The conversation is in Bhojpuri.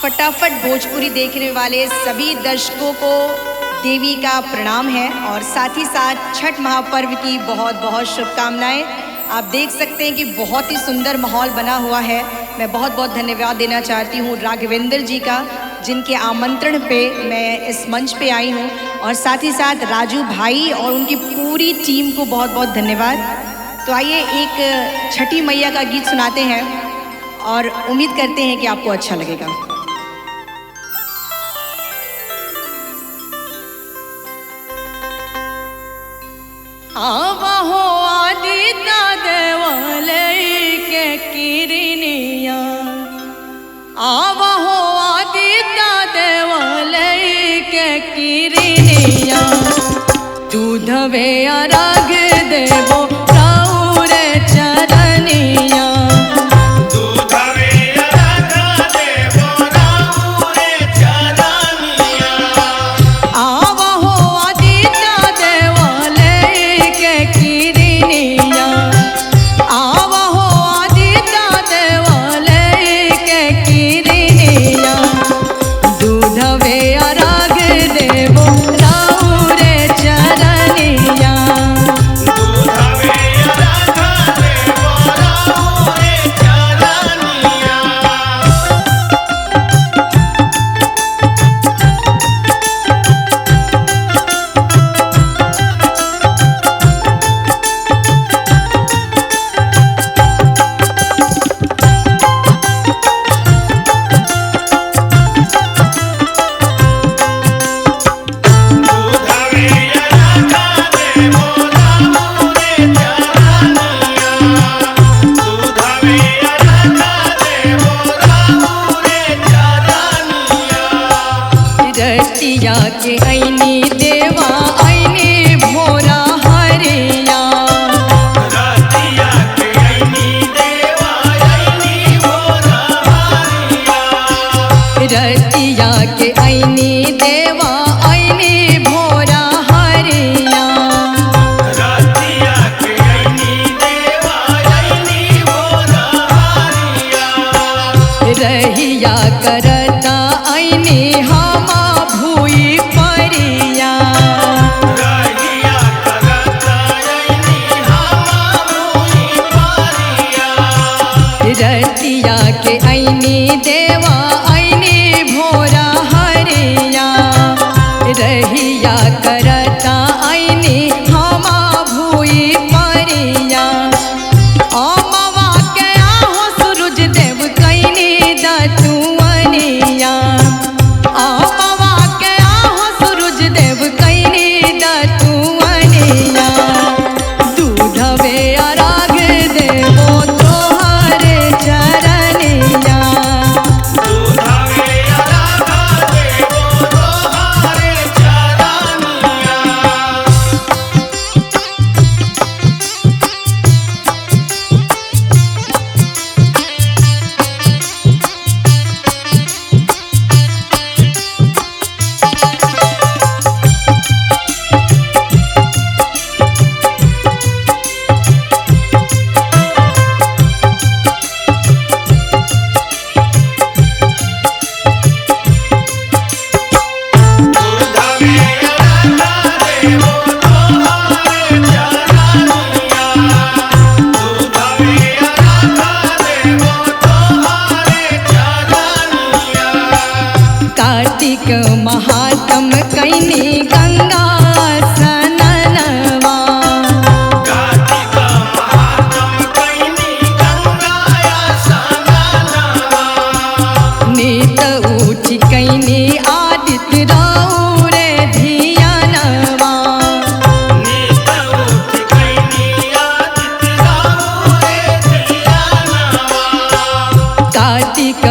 फटाफट भोजपुरी देखने वाले सभी दर्शकों को देवी का प्रणाम है और साथ ही साथ छठ महापर्व की बहुत बहुत शुभकामनाएं। आप देख सकते हैं कि बहुत ही सुंदर माहौल बना हुआ है। मैं बहुत बहुत धन्यवाद देना चाहती हूँ राघवेंद्र जी का, जिनके आमंत्रण पे मैं इस मंच पे आई हूँ, और साथ ही साथ राजू भाई और उनकी पूरी टीम को बहुत बहुत धन्यवाद। तो आइए एक छठी मैया का गीत सुनाते हैं और उम्मीद करते हैं कि आपको अच्छा लगेगा। आवा हो आदित्य देवालय के किरनिया, आवा हो आदित्य देवालय के किरनिया, दूधवे अर्घ देवो राउर चरनिया, दूधवे अर्घ देवो राउर चरनिया, आवा हो आदित्य देवालय के किरनिया, आवा हो आदित्य देवालय के किरनिया, दूधवे अर्घ देवो राउर चरनिया, दूधवे अर्घ देवो राउर चरनिया। दूधवे अर्घ देवो राउर चरनिया, दूधवे अर्घ देवो राउर चरनिया। रतिया के ऐनी देवा ऐनी भोरा हरिया, रतिया के ऐनी देवा ऐनी भोरा हरिया, रतिया के ऐनी देवा ऐनी भोरा हरिया, रतिया के ऐनी देवा ऐनी भोरा हरिया, रहिया करता ऐनी हमा भूई परिया, रहिया करता ऐनी हमा भूई परिया, रतिया के ऐनी देवा ऐनी भोरा हरिया, रहिया करता ऐनी हमा भूई परिया, अमवा के आहो सूरज देव कैनी दतुअनिया, अमवा के आहो सूरज देव कैनी दतुअनिया, दूधवे अर्घ देवो तोहर चरनिया, दूधवे अर्घ देवो तोहर चरनिया। दूधवे अर्घ देवो तोहर चरनिया, दूधवे अर्घ देवो तोहर चरनिया। कार्तिक महात्म कैनी गंगा स्नानवा, कार्तिक महात्म कैनी गंगाया स्नानवा, नित उठ कैनी आदित्य राउर धियानवा, नित उठ कैनी आदित्य राउर धियानवा, कार्तिक